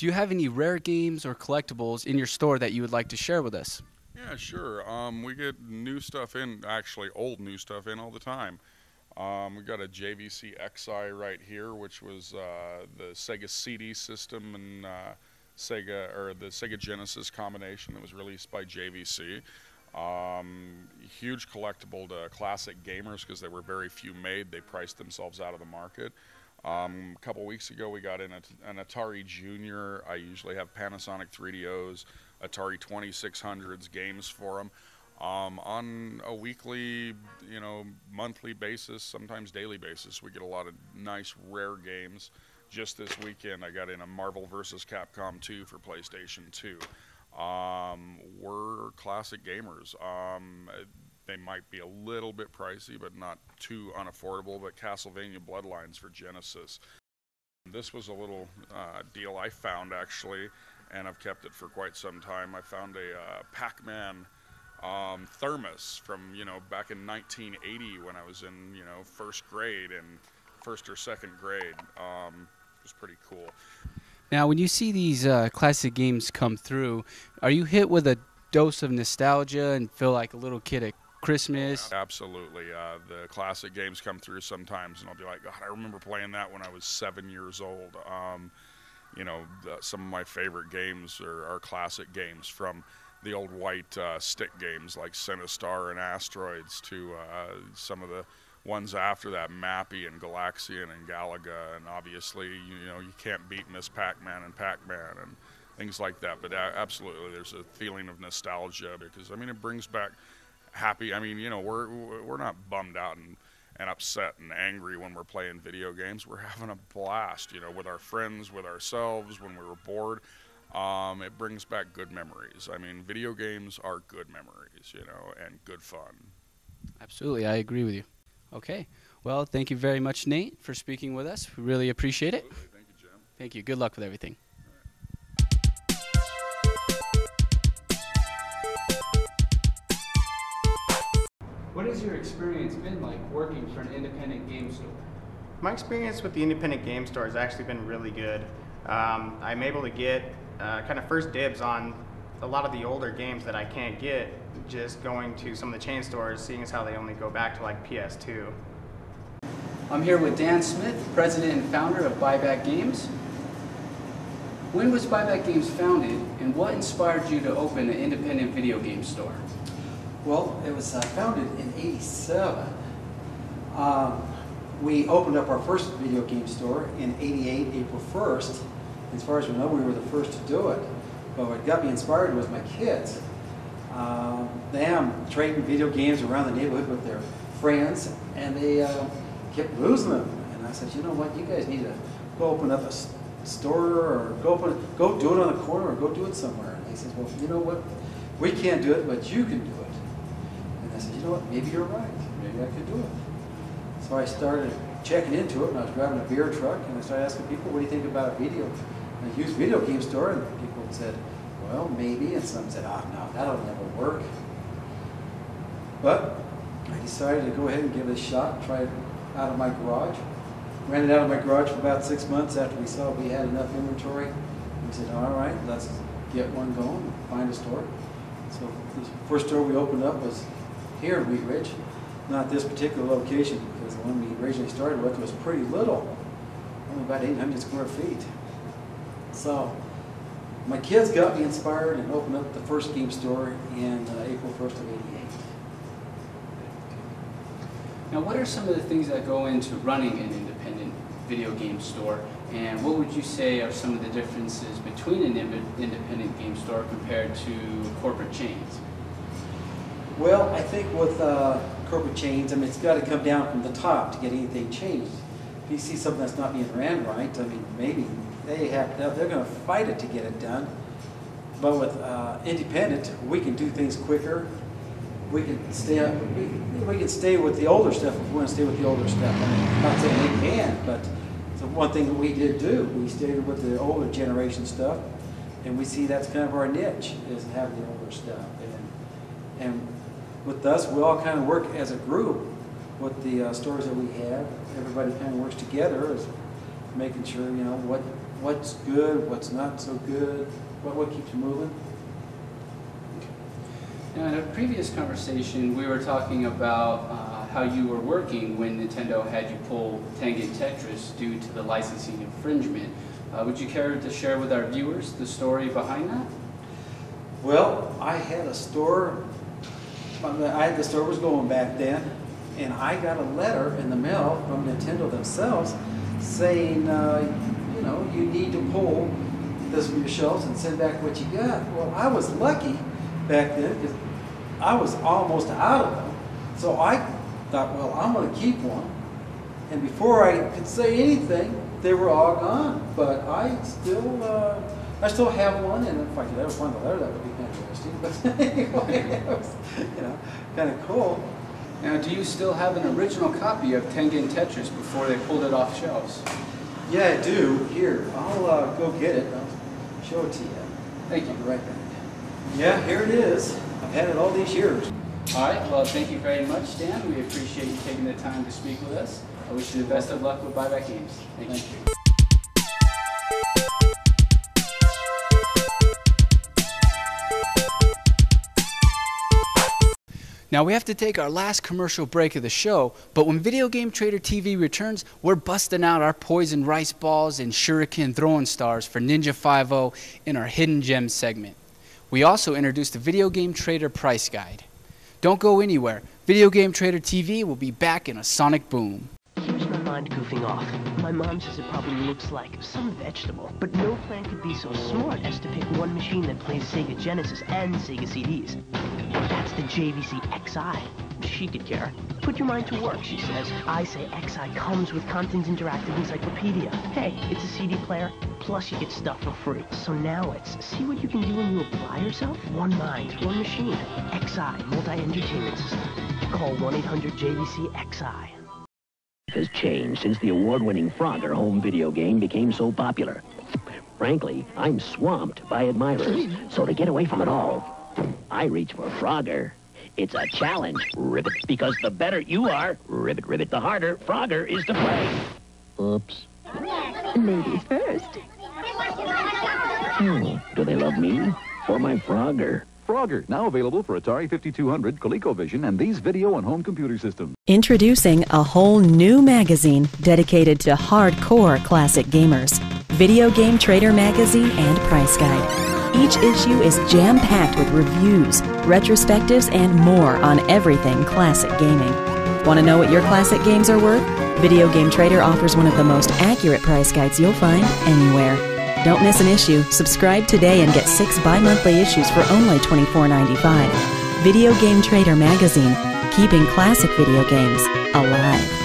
Do you have any rare games or collectibles in your store that you would like to share with us? Yeah, sure. We get new stuff in, actually old new stuff in all the time. We got a JVC XI right here, which was the Sega CD system and the Sega Genesis combination that was released by JVC. Huge collectible to classic gamers because there were very few made. They priced themselves out of the market. A couple weeks ago, we got in an Atari Junior. I usually have Panasonic 3DOs, Atari 2600s games for them. On a weekly, monthly basis, sometimes daily basis, we get a lot of nice rare games. Just this weekend, I got in a Marvel vs. Capcom 2 for PlayStation 2. We're classic gamers. They might be a little bit pricey, but not too unaffordable. But Castlevania Bloodlines for Genesis. This was a little deal I found, actually, and I've kept it for quite some time. I found a Pac-Man thermos from, back in 1980 when I was in, first grade and first or second grade. It was pretty cool. Now, when you see these classic games come through, are you hit with a dose of nostalgia and feel like a little kid at Christmas? Absolutely. The classic games come through sometimes, and I'll be like, God, I remember playing that when I was 7 years old. Some of my favorite games are classic games, from the old white stick games like Sinistar and Asteroids to some of the ones after that, Mappy and Galaxian and Galaga, and obviously, you can't beat Miss Pac-Man and Pac-Man and things like that. But absolutely, there's a feeling of nostalgia because, it brings back happy. We're not bummed out and upset and angry when we're playing video games. We're having a blast, with our friends, with ourselves, when we were bored. It brings back good memories. Video games are good memories, and good fun. Absolutely, I agree with you. Okay. Well, thank you very much, Nate, for speaking with us. We really appreciate it. Absolutely. Thank you, Jim. Thank you. Good luck with everything. What has your experience been like working for an independent game store? My experience with the independent game store has actually been really good. I'm able to get kind of first dibs on a lot of the older games that I can't get just going to some of the chain stores, seeing as how they only go back to like PS2. I'm here with Dan Smith, president and founder of Buyback Games. When was Buyback Games founded, and what inspired you to open an independent video game store? Well, it was founded in '87. We opened up our first video game store in '88, April 1st. As far as we know, we were the first to do it. But what got me inspired was my kids. Them trading video games around the neighborhood with their friends, and they kept losing them. And I said, you know what, you guys need to go open up a store, or go do it on the corner, or go do it somewhere. And they said, well, you know what, we can't do it, but you can do it. And I said, you know what, maybe you're right. Maybe I could do it. So I started checking into it, and I was driving a beer truck, and I started asking people, what do you think about a used video game store? And people said, well, maybe. And some said, oh, no, that'll never work. But I decided to go ahead and give it a shot, try it out of my garage. Ran it out of my garage for about 6 months after we saw we had enough inventory. We said, all right, let's get one going, find a store. So the first store we opened up was here in Wheat Ridge. Not this particular location, because the one we originally started with was pretty little, only about 800 square feet. So my kids got me inspired and opened up the first game store in April 1st of '88. Now, what are some of the things that go into running an independent video game store, and what would you say are some of the differences between an independent game store compared to corporate chains? Well, I think with corporate chains, it's got to come down from the top to get anything changed. If you see something that's not being ran right, maybe they're going to fight it to get it done. But with independent, we can do things quicker. We can stay with the older stuff if we want to stay with the older stuff. I'm not saying they can, but it's one thing that we did do. We stayed with the older generation stuff, and we see that's kind of our niche, is having the older stuff. And with us, we all kind of work as a group with the stores that we have. Everybody kind of works together, as making sure, what what's good, what's not so good, what keeps you moving. Now, in a previous conversation, we were talking about how you were working when Nintendo had you pull Tengen Tetris due to the licensing infringement. Would you care to share with our viewers the story behind that? Well, I had a store, the store was going back then, and I got a letter in the mail from Nintendo themselves saying, you know, you need to pull this from your shelves and send back what you got. Well, I was lucky back then because I was almost out of them. So I thought, well, I'm going to keep one. And before I could say anything, they were all gone. But I still have one, and if I could ever find the letter, that would be kind of interesting. But anyway, it was, you know, kind of cool. Now, do you still have an original copy of Tengen Tetris before they pulled it off shelves? Yeah, I do. Here, I'll go get it. I'll show it to you. Thank you. I'll be right back. Yeah, here it is. I've had it all these years. All right, well, thank you very much, Dan. We appreciate you taking the time to speak with us. I wish you the best of luck with Buyback Games. Thank you. Now we have to take our last commercial break of the show, but when Video Game Trader TV returns, we're busting out our poison rice balls and shuriken throwing stars for Ninja 5-0 in our Hidden Gems segment. We also introduced the Video Game Trader price guide. Don't go anywhere. Video Game Trader TV will be back in a sonic boom. Here's my mind goofing off. My mom says it probably looks like some vegetable, but no plan could be so smart as to pick one machine that plays Sega Genesis and Sega CDs. That's the JVC XI. She could care. Put your mind to work, she says. I say XI comes with Compton's Interactive Encyclopedia. Hey, it's a CD player, plus you get stuff for free. So now it's see what you can do when you apply yourself? One mind, one machine. XI, multi-entertainment system. Call 1-800-JVC-XI. Has changed since the award-winning Frogger home video game became so popular. Frankly, I'm swamped by admirers, so to get away from it all, I reach for Frogger. It's a challenge, Ribbit, because the better you are, Ribbit, Ribbit, the harder Frogger is to play. Oops. Ladies first. Do they love me or my Frogger? Frogger, now available for Atari 5200, ColecoVision, and these video and home computer systems. Introducing a whole new magazine dedicated to hardcore classic gamers. Video Game Trader Magazine and Price Guide. Each issue is jam-packed with reviews, retrospectives, and more on everything classic gaming. Want to know what your classic games are worth? Video Game Trader offers one of the most accurate price guides you'll find anywhere. Don't miss an issue. Subscribe today and get 6 bi-monthly issues for only $24.95. Video Game Trader Magazine, keeping classic video games alive.